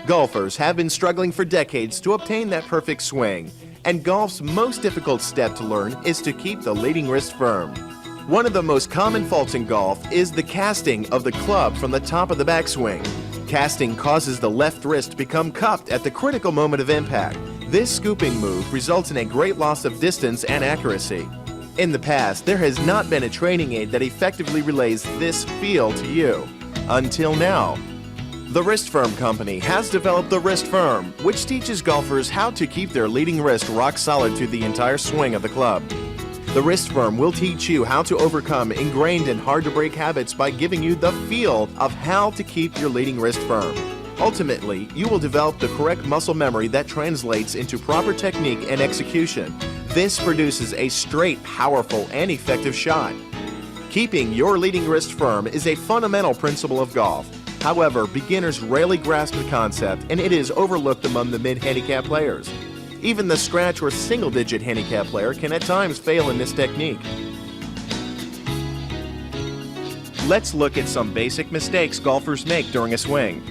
Golfers have been struggling for decades to obtain that perfect swing, and golf's most difficult step to learn is to keep the leading wrist firm. One of the most common faults in golf is the casting of the club from the top of the backswing. Casting causes the left wrist to become cupped at the critical moment of impact. This scooping move results in a great loss of distance and accuracy. In the past, there has not been a training aid that effectively relays this feel to you. Until now. The Wrist Firm Company has developed the Wrist Firm, which teaches golfers how to keep their leading wrist rock solid through the entire swing of the club. The Wrist Firm will teach you how to overcome ingrained and hard-to-break habits by giving you the feel of how to keep your leading wrist firm. Ultimately, you will develop the correct muscle memory that translates into proper technique and execution. This produces a straight, powerful, and effective shot. Keeping your leading wrist firm is a fundamental principle of golf. However, beginners rarely grasp the concept, and it is overlooked among the mid-handicap players. Even the scratch or single-digit handicap player can at times fail in this technique. Let's look at some basic mistakes golfers make during a swing.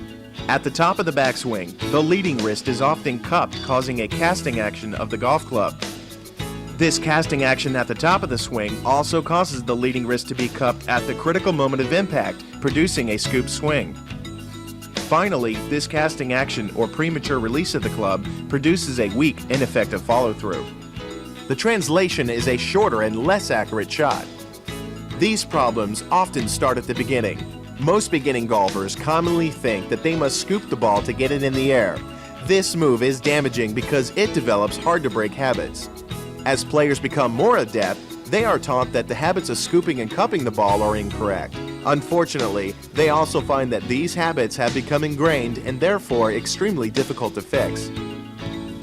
At the top of the backswing, the leading wrist is often cupped, causing a casting action of the golf club. This casting action at the top of the swing also causes the leading wrist to be cupped at the critical moment of impact, producing a scoop swing. Finally, this casting action or premature release of the club produces a weak, ineffective follow-through. The translation is a shorter and less accurate shot. These problems often start at the beginning. Most beginning golfers commonly think that they must scoop the ball to get it in the air. This move is damaging because it develops hard-to-break habits. As players become more adept, they are taught that the habits of scooping and cupping the ball are incorrect. Unfortunately, they also find that these habits have become ingrained and therefore extremely difficult to fix.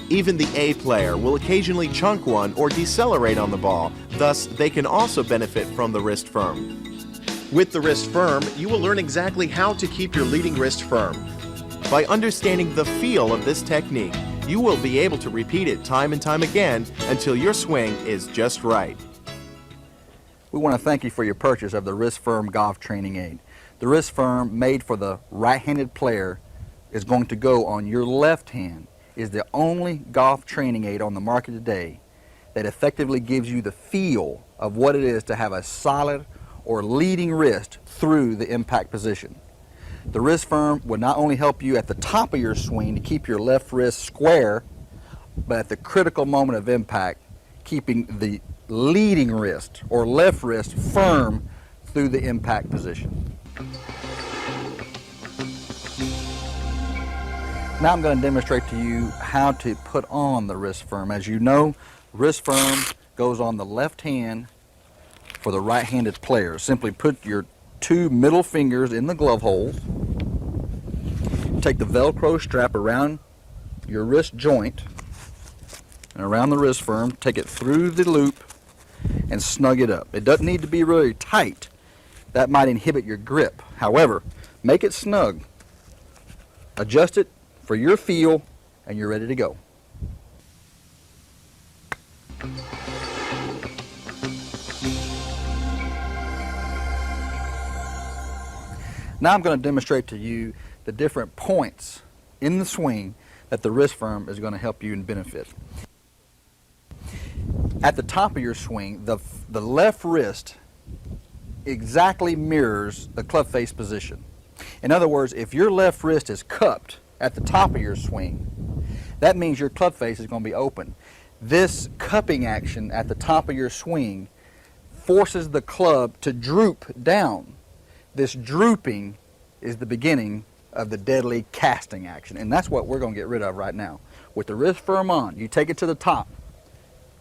Even the A player will occasionally chunk one or decelerate on the ball, thus they can also benefit from the wrist firm. With the wrist firm, you will learn exactly how to keep your leading wrist firm. By understanding the feel of this technique, you will be able to repeat it time and time again until your swing is just right. We want to thank you for your purchase of the Wrist Firm Golf Training Aid. The Wrist Firm, made for the right-handed player, is going to go on your left hand, is the only golf training aid on the market today that effectively gives you the feel of what it is to have a solid or leading wrist through the impact position. The Wrist Firm will not only help you at the top of your swing to keep your left wrist square, but at the critical moment of impact, keeping the leading wrist or left wrist firm through the impact position. Now I'm going to demonstrate to you how to put on the Wrist Firm. As you know, Wrist Firm goes on the left hand for the right-handed player. Simply put your two middle fingers in the glove holes. Take the Velcro strap around your wrist joint and around the Wrist Firm. Take it through the loop and snug it up. It doesn't need to be really tight. That might inhibit your grip. However, make it snug. Adjust it for your feel and you're ready to go. Now I'm going to demonstrate to you the different points in the swing that the Wrist Firm is going to help you and benefit. At the top of your swing, the left wrist exactly mirrors the club face position. In other words, if your left wrist is cupped at the top of your swing, that means your club face is going to be open. This cupping action at the top of your swing forces the club to droop down. This drooping is the beginning of the deadly casting action, and that's what we're going to get rid of right now. With the Wrist Firm on, you take it to the top.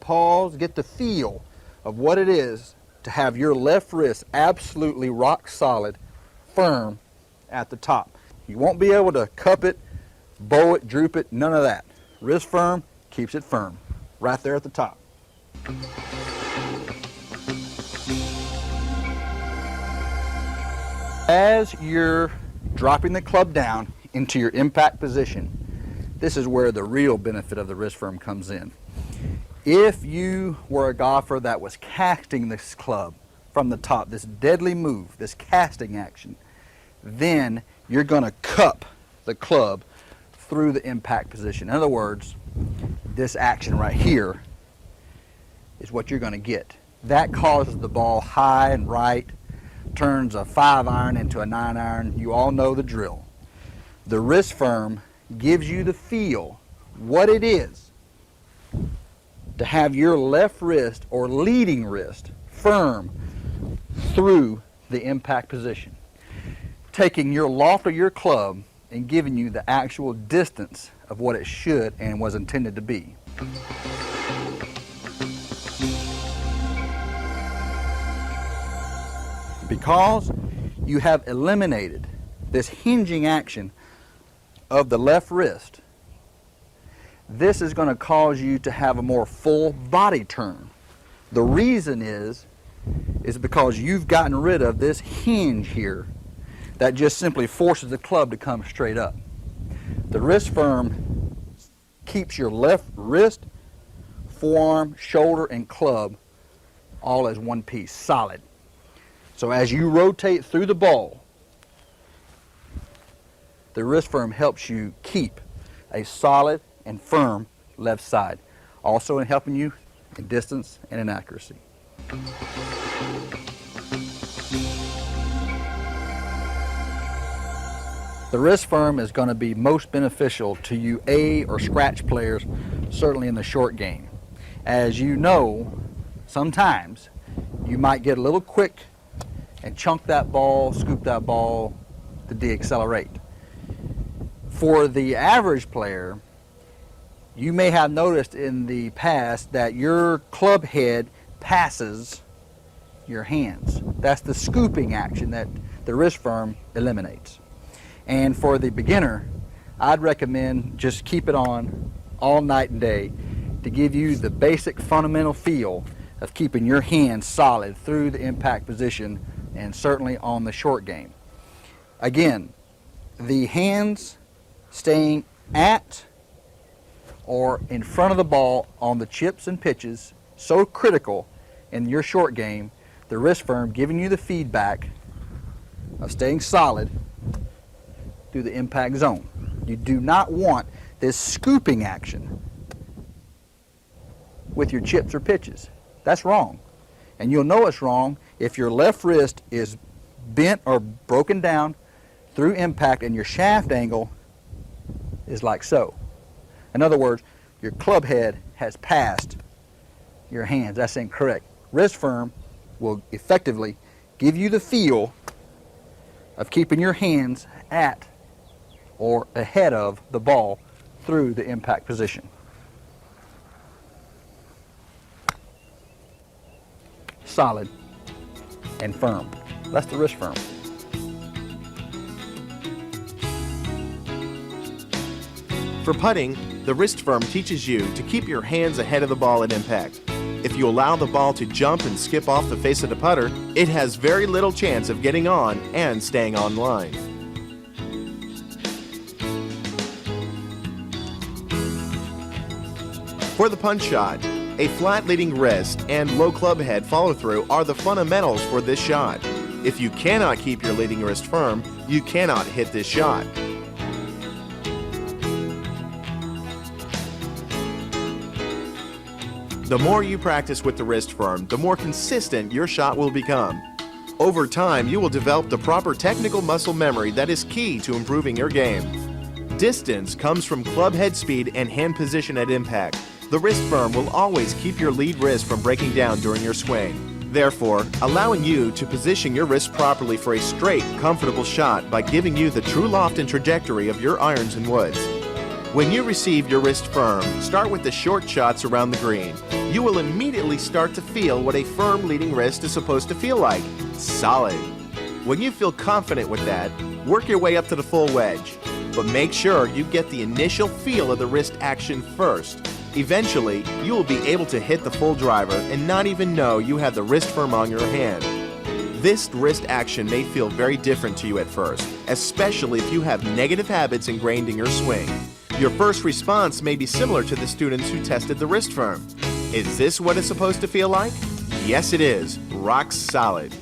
Pause, get the feel of what it is to have your left wrist absolutely rock solid, firm at the top. You won't be able to cup it, bow it, droop it, none of that. Wrist Firm keeps it firm, right there at the top. As you're dropping the club down into your impact position, this is where the real benefit of the Wrist Firm comes in. If you were a golfer that was casting this club from the top, this deadly move, this casting action, then you're going to cup the club through the impact position. In other words, this action right here is what you're going to get. That causes the ball high and right, turns a 5-iron into a 9-iron. You all know the drill. The wrist firm gives you the feel, what it is, to have your left wrist or leading wrist firm through the impact position, taking your loft of your club and giving you the actual distance of what it should and was intended to be. Because you have eliminated this hinging action of the left wrist, this is going to cause you to have a more full body turn. The reason is because you've gotten rid of this hinge here that just simply forces the club to come straight up. The wrist firm keeps your left wrist, forearm, shoulder, and club all as one piece, solid. So as you rotate through the ball, the wrist firm helps you keep a solid and firm left side, also in helping you in distance and in accuracy. The wrist firm is going to be most beneficial to you A or scratch players, certainly in the short game. As you know, sometimes you might get a little quick and chunk that ball, scoop that ball to deaccelerate. For the average player, you may have noticed in the past that your club head passes your hands. That's the scooping action that the wrist firm eliminates. And for the beginner, I'd recommend just keep it on all night and day to give you the basic fundamental feel of keeping your hands solid through the impact position and certainly on the short game. Again, the hands staying at or in front of the ball on the chips and pitches, so critical in your short game. The wrist firm giving you the feedback of staying solid through the impact zone. You do not want this scooping action with your chips or pitches. That's wrong. And you'll know it's wrong if your left wrist is bent or broken down through impact and your shaft angle is like so. In other words, your club head has passed your hands. That's incorrect. Wrist firm will effectively give you the feel of keeping your hands at or ahead of the ball through the impact position. Solid and firm. That's the wrist firm. For putting, the wrist firm teaches you to keep your hands ahead of the ball at impact. If you allow the ball to jump and skip off the face of the putter, it has very little chance of getting on and staying on line. For the punch shot, a flat leading wrist and low club head follow-through are the fundamentals for this shot. If you cannot keep your leading wrist firm, you cannot hit this shot. The more you practice with the wrist firm, the more consistent your shot will become. Over time, you will develop the proper technical muscle memory that is key to improving your game. Distance comes from club head speed and hand position at impact. The wrist firm will always keep your lead wrist from breaking down during your swing, therefore allowing you to position your wrist properly for a straight, comfortable shot by giving you the true loft and trajectory of your irons and woods. When you receive your wrist firm, start with the short shots around the green. You will immediately start to feel what a firm leading wrist is supposed to feel like, solid. When you feel confident with that, work your way up to the full wedge, but make sure you get the initial feel of the wrist action first. Eventually, you will be able to hit the full driver and not even know you have the wrist firm on your hand. This wrist action may feel very different to you at first, especially if you have negative habits ingrained in your swing. Your first response may be similar to the students who tested the wrist firm. Is this what it's supposed to feel like? Yes, it is. Rock solid.